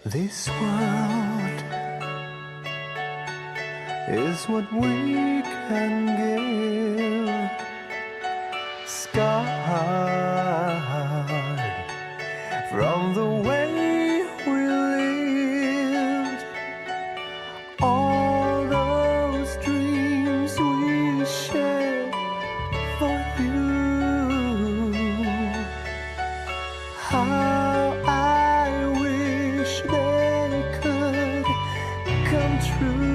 This world is what we can give, scarred from the way we lived. All those dreams we shared for you. How I wish they could come true.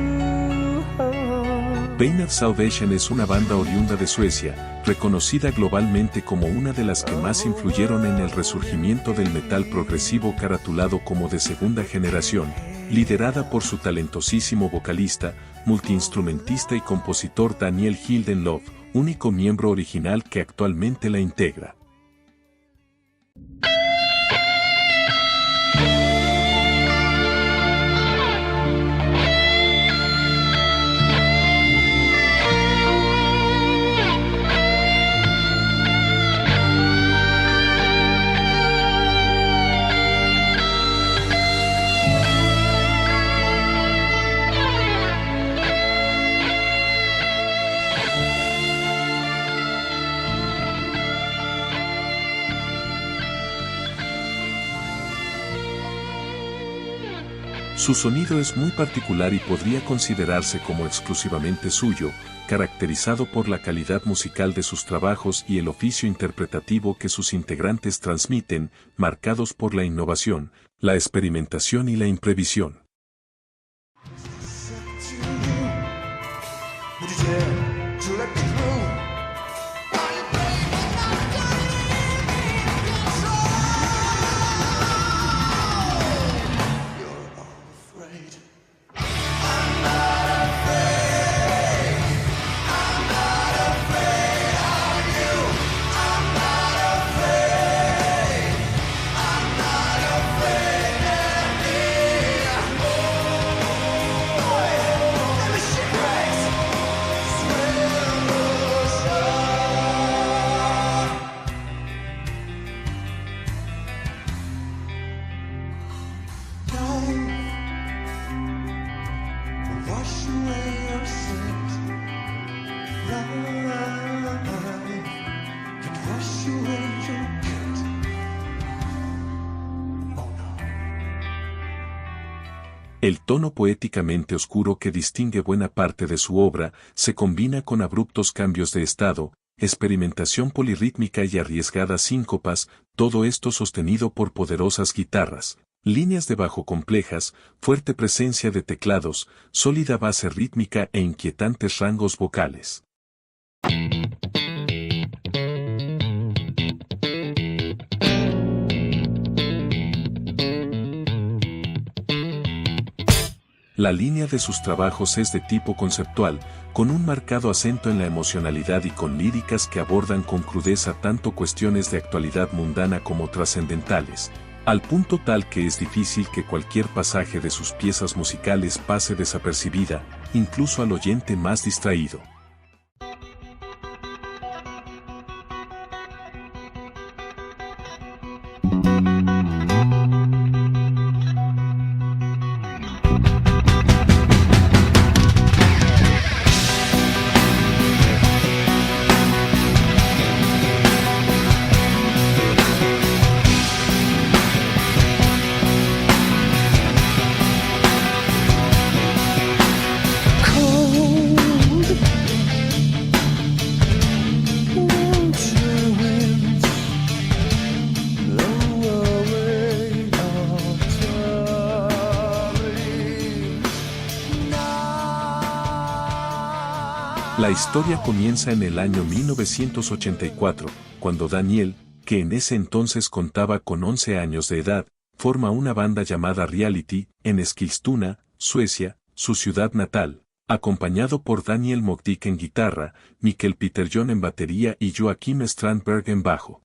Pain of Salvation es una banda oriunda de Suecia, reconocida globalmente como una de las que más influyeron en el resurgimiento del metal progresivo caratulado como de segunda generación, liderada por su talentosísimo vocalista, multiinstrumentista y compositor Daniel Hildenlöf, único miembro original que actualmente la integra. Su sonido es muy particular y podría considerarse como exclusivamente suyo, caracterizado por la calidad musical de sus trabajos y el oficio interpretativo que sus integrantes transmiten, marcados por la innovación, la experimentación y la imprevisión. El tono poéticamente oscuro que distingue buena parte de su obra se combina con abruptos cambios de estado, experimentación polirrítmica y arriesgadas síncopas, todo esto sostenido por poderosas guitarras, líneas de bajo complejas, fuerte presencia de teclados, sólida base rítmica e inquietantes rangos vocales. La línea de sus trabajos es de tipo conceptual, con un marcado acento en la emocionalidad y con líricas que abordan con crudeza tanto cuestiones de actualidad mundana como trascendentales, al punto tal que es difícil que cualquier pasaje de sus piezas musicales pase desapercibida, incluso al oyente más distraído. La historia comienza en el año 1984, cuando Daniel, que en ese entonces contaba con 11 años de edad, forma una banda llamada Reality, en Eskilstuna, Suecia, su ciudad natal, acompañado por Daniel Mogdic en guitarra, Mikkel Peterson en batería y Joakim Strandberg en bajo.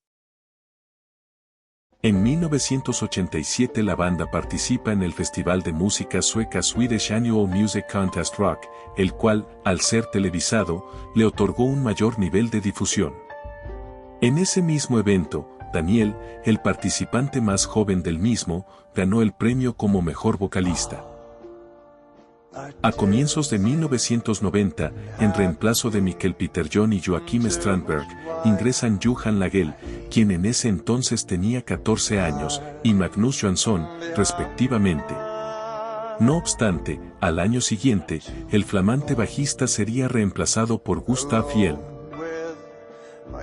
En 1987 la banda participa en el festival de música sueca Swedish Annual Music Contest Rock, el cual, al ser televisado, le otorgó un mayor nivel de difusión. En ese mismo evento, Daniel, el participante más joven del mismo, ganó el premio como mejor vocalista. A comienzos de 1990, en reemplazo de Mikkel Peterson y Joakim Strandberg, ingresan Johan Lagel, quien en ese entonces tenía 14 años, y Magnus Johansson, respectivamente. No obstante, al año siguiente, el flamante bajista sería reemplazado por Gustav Hjelm.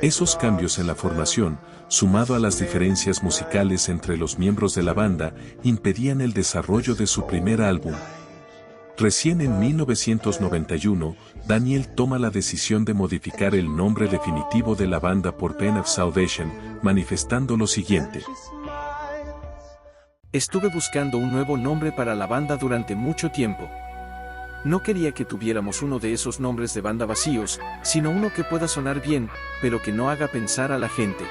Esos cambios en la formación, sumado a las diferencias musicales entre los miembros de la banda, impedían el desarrollo de su primer álbum. Recién en 1991, Daniel toma la decisión de modificar el nombre definitivo de la banda por Pen of Salvation, manifestando lo siguiente. Estuve buscando un nuevo nombre para la banda durante mucho tiempo. No quería que tuviéramos uno de esos nombres de banda vacíos, sino uno que pueda sonar bien, pero que no haga pensar a la gente.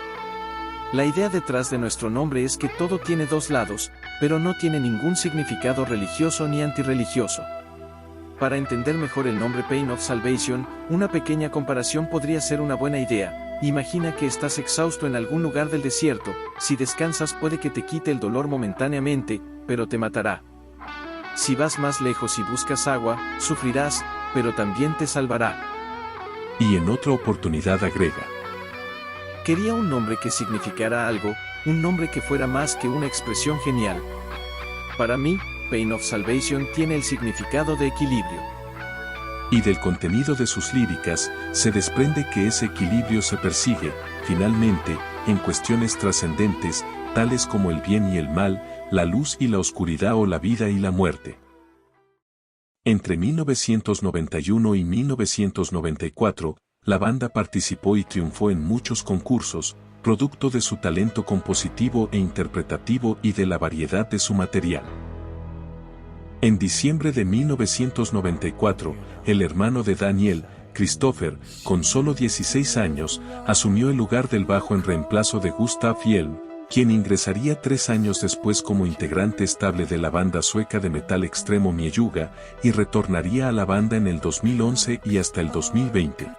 La idea detrás de nuestro nombre es que todo tiene dos lados, pero no tiene ningún significado religioso ni antirreligioso. Para entender mejor el nombre Pain of Salvation, una pequeña comparación podría ser una buena idea. Imagina que estás exhausto en algún lugar del desierto, si descansas puede que te quite el dolor momentáneamente, pero te matará. Si vas más lejos y buscas agua, sufrirás, pero también te salvará. Y en otra oportunidad agrega. Quería un nombre que significara algo, un nombre que fuera más que una expresión genial. Para mí, Pain of Salvation tiene el significado de equilibrio. Y del contenido de sus líricas, se desprende que ese equilibrio se persigue, finalmente, en cuestiones trascendentes, tales como el bien y el mal, la luz y la oscuridad o la vida y la muerte. Entre 1991 y 1994, la banda participó y triunfó en muchos concursos, producto de su talento compositivo e interpretativo y de la variedad de su material. En diciembre de 1994, el hermano de Daniel, Christopher, con solo 16 años, asumió el lugar del bajo en reemplazo de Gustav Hjelm, quien ingresaría 3 años después como integrante estable de la banda sueca de metal extremo Miehuga, y retornaría a la banda en el 2011 y hasta el 2020.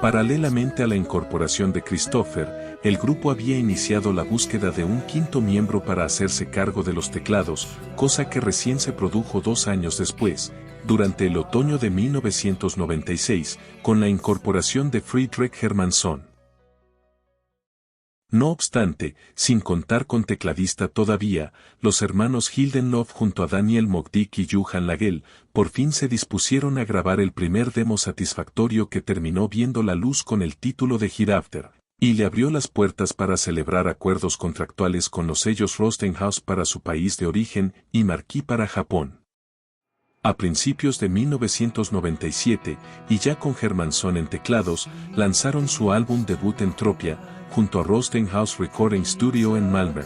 Paralelamente a la incorporación de Christopher, el grupo había iniciado la búsqueda de un quinto miembro para hacerse cargo de los teclados, cosa que recién se produjo 2 años después, durante el otoño de 1996, con la incorporación de Fredrik Hermansson. No obstante, sin contar con tecladista todavía, los hermanos Hildenlof junto a Daniel Mogdic y Johan Lagel, por fin se dispusieron a grabar el primer demo satisfactorio que terminó viendo la luz con el título de Hereafter, y le abrió las puertas para celebrar acuerdos contractuales con los sellos Rostenhaus para su país de origen y Marquee para Japón. A principios de 1997, y ya con Hermansson en teclados, lanzaron su álbum debut Entropia, junto a Rostenhaus Recording Studio en Malmö.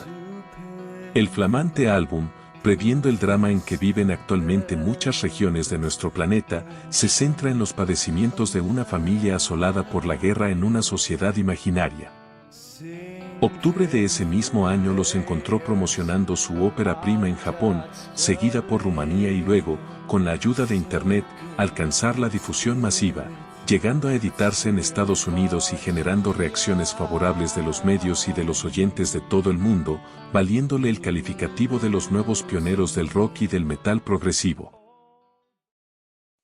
El flamante álbum, previendo el drama en que viven actualmente muchas regiones de nuestro planeta, se centra en los padecimientos de una familia asolada por la guerra en una sociedad imaginaria. Octubre de ese mismo año los encontró promocionando su ópera prima en Japón, seguida por Rumanía y luego, con la ayuda de Internet, alcanzar la difusión masiva, llegando a editarse en Estados Unidos y generando reacciones favorables de los medios y de los oyentes de todo el mundo, valiéndole el calificativo de los nuevos pioneros del rock y del metal progresivo.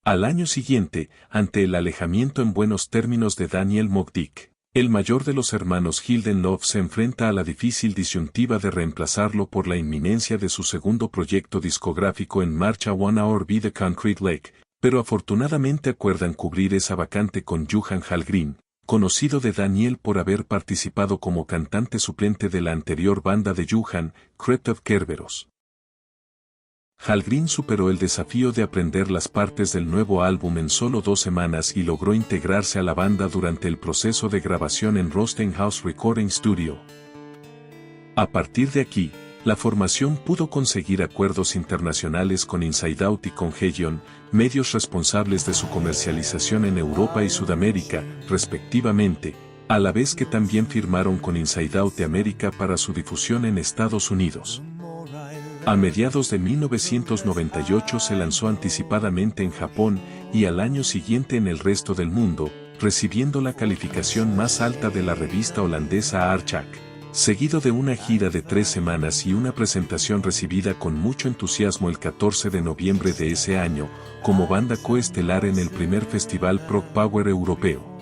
Al año siguiente, ante el alejamiento en buenos términos de Daniel Mogdic, el mayor de los hermanos Hildenlof se enfrenta a la difícil disyuntiva de reemplazarlo por la inminencia de su segundo proyecto discográfico en marcha One Hour by the Concrete Lake, pero afortunadamente acuerdan cubrir esa vacante con Johan Hallgren, conocido de Daniel por haber participado como cantante suplente de la anterior banda de Johan, Kretov Kerberos. Hallgren superó el desafío de aprender las partes del nuevo álbum en solo 2 semanas y logró integrarse a la banda durante el proceso de grabación en Rostenhaus Recording Studio. A partir de aquí, la formación pudo conseguir acuerdos internacionales con Inside Out y con Heion, medios responsables de su comercialización en Europa y Sudamérica, respectivamente, a la vez que también firmaron con Inside Out de América para su difusión en Estados Unidos. A mediados de 1998 se lanzó anticipadamente en Japón y al año siguiente en el resto del mundo, recibiendo la calificación más alta de la revista holandesa Aardschak, seguido de una gira de 3 semanas y una presentación recibida con mucho entusiasmo el 14 de noviembre de ese año, como banda coestelar en el primer festival Prog Power europeo.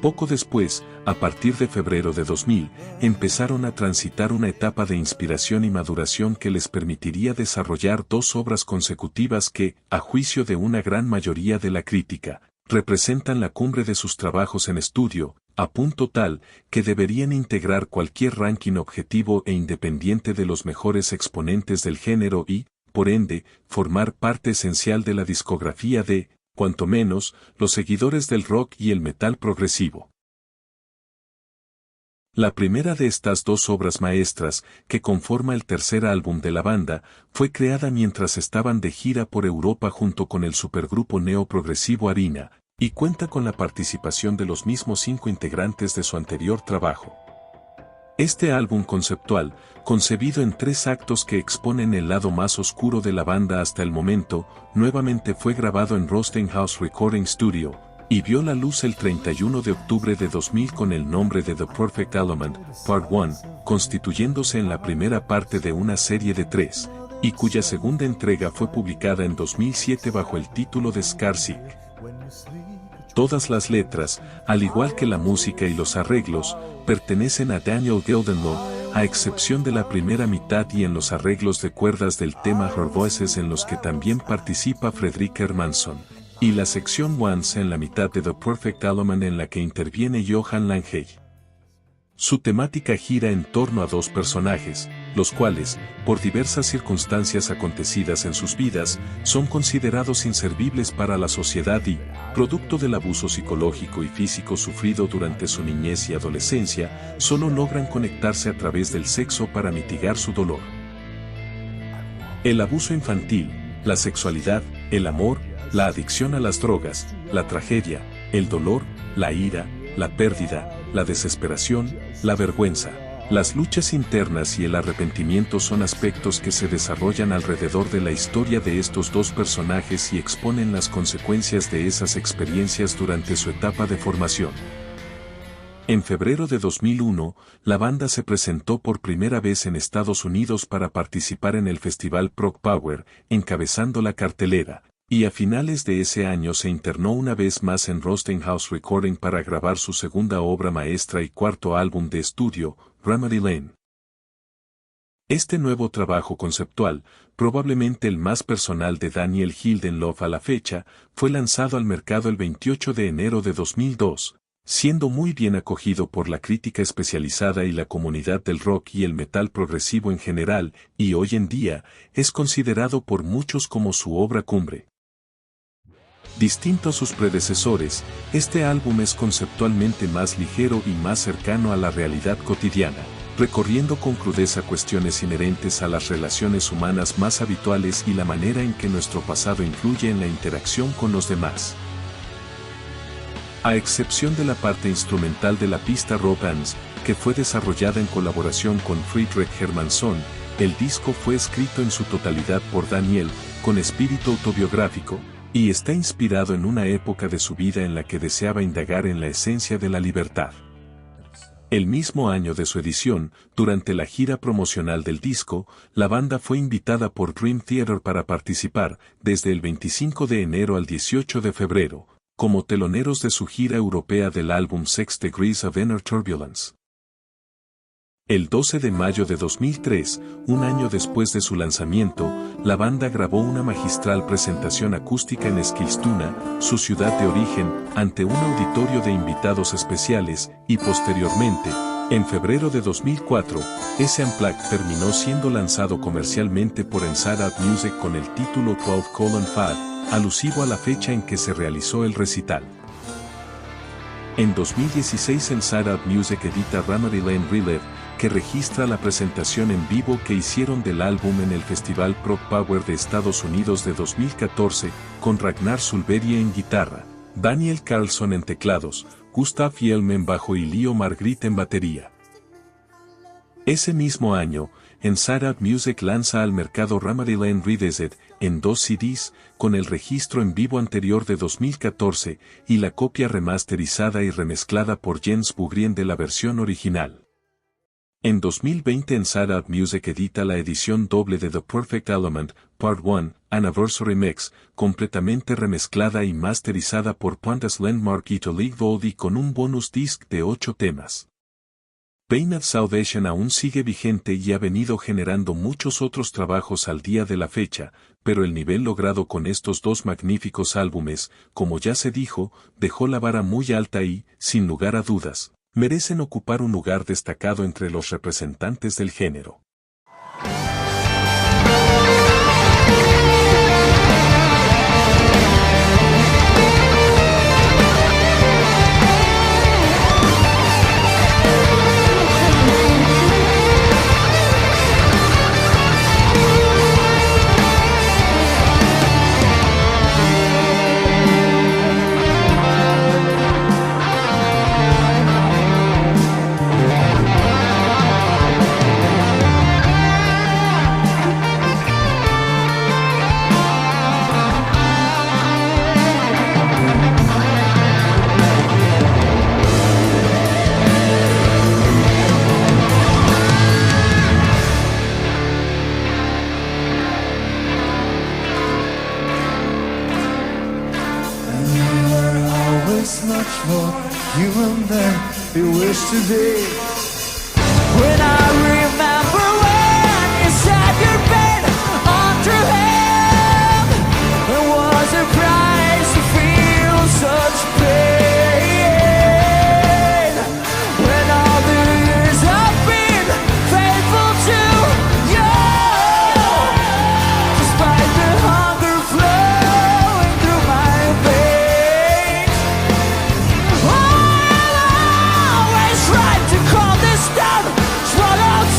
Poco después, a partir de febrero de 2000, empezaron a transitar una etapa de inspiración y maduración que les permitiría desarrollar 2 obras consecutivas que, a juicio de una gran mayoría de la crítica, representan la cumbre de sus trabajos en estudio, a punto tal que deberían integrar cualquier ranking objetivo e independiente de los mejores exponentes del género y, por ende, formar parte esencial de la discografía de, cuanto menos, los seguidores del rock y el metal progresivo. La primera de estas 2 obras maestras, que conforma el tercer álbum de la banda, fue creada mientras estaban de gira por Europa junto con el supergrupo neoprogresivo Arena, y cuenta con la participación de los mismos 5 integrantes de su anterior trabajo. Este álbum conceptual, concebido en 3 actos que exponen el lado más oscuro de la banda hasta el momento, nuevamente fue grabado en Rostenhouse Recording Studio, y vio la luz el 31 de octubre de 2000 con el nombre de The Perfect Element, Part 1, constituyéndose en la primera parte de una serie de 3, y cuya segunda entrega fue publicada en 2007 bajo el título de Scarsig. Todas las letras, al igual que la música y los arreglos, pertenecen a Daniel Gildenlow, a excepción de la primera mitad y en los arreglos de cuerdas del tema Her Voices en los que también participa Fredrik Hermansson, y la sección Once en la mitad de The Perfect Element en la que interviene Johan Langehl. Su temática gira en torno a 2 personajes, los cuales, por diversas circunstancias acontecidas en sus vidas, son considerados inservibles para la sociedad y, producto del abuso psicológico y físico sufrido durante su niñez y adolescencia, solo logran conectarse a través del sexo para mitigar su dolor. El abuso infantil, la sexualidad, el amor, la adicción a las drogas, la tragedia, el dolor, la ira, la pérdida, la desesperación, la vergüenza, las luchas internas y el arrepentimiento son aspectos que se desarrollan alrededor de la historia de estos 2 personajes y exponen las consecuencias de esas experiencias durante su etapa de formación. En febrero de 2001, la banda se presentó por primera vez en Estados Unidos para participar en el festival Prog Power, encabezando la cartelera, y a finales de ese año se internó una vez más en Rostenhouse Recording para grabar su segunda obra maestra y cuarto álbum de estudio, Remedy Lane. Este nuevo trabajo conceptual, probablemente el más personal de Daniel Gildenlow a la fecha, fue lanzado al mercado el 28 de enero de 2002, siendo muy bien acogido por la crítica especializada y la comunidad del rock y el metal progresivo en general, y hoy en día, es considerado por muchos como su obra cumbre. Distinto a sus predecesores, este álbum es conceptualmente más ligero y más cercano a la realidad cotidiana, recorriendo con crudeza cuestiones inherentes a las relaciones humanas más habituales y la manera en que nuestro pasado influye en la interacción con los demás. A excepción de la parte instrumental de la pista Romance, que fue desarrollada en colaboración con Fredrik Hermansson, el disco fue escrito en su totalidad por Daniel, con espíritu autobiográfico, y está inspirado en una época de su vida en la que deseaba indagar en la esencia de la libertad. El mismo año de su edición, durante la gira promocional del disco, la banda fue invitada por Dream Theater para participar, desde el 25 de enero al 18 de febrero, como teloneros de su gira europea del álbum 6 Degrees of Inner Turbulence. El 12 de mayo de 2003, un año después de su lanzamiento, la banda grabó una magistral presentación acústica en Eskilstuna, su ciudad de origen, ante un auditorio de invitados especiales, y posteriormente, en febrero de 2004, ese Unplugged terminó siendo lanzado comercialmente por Inside Out Music con el título 12:5, alusivo a la fecha en que se realizó el recital. En 2016 Inside Out Music edita Remedy Lane Relive, que registra la presentación en vivo que hicieron del álbum en el Festival Prog Power de Estados Unidos de 2014, con Ragnar Sulverie en guitarra, Daniel Carlson en teclados, Gustav Hjelm en bajo y Leo Margrit en batería. Ese mismo año, Inside Out Music lanza al mercado Remedy Lane Revisited, en 2 CDs, con el registro en vivo anterior de 2014, y la copia remasterizada y remezclada por Jens Bugrién de la versión original. En 2020 Ensada Music edita la edición doble de The Perfect Element, Part 1, Anniversary Mix, completamente remezclada y masterizada por Pandas Landmark y League Gold y con un bonus disc de 8 temas. Painted Salvation aún sigue vigente y ha venido generando muchos otros trabajos al día de la fecha, pero el nivel logrado con estos dos magníficos álbumes, como ya se dijo, dejó la vara muy alta y, sin lugar a dudas, merecen ocupar un lugar destacado entre los representantes del género. Much more human than you wish to be. When I remember when you sat your bed under him, it was a price to feel such pain. When all the years I've been faithful to you, despite the hunger flowing through my veins. Tried to calm this down, swallowed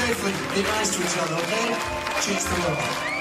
safely. Be nice to each other, okay? Cheers to love.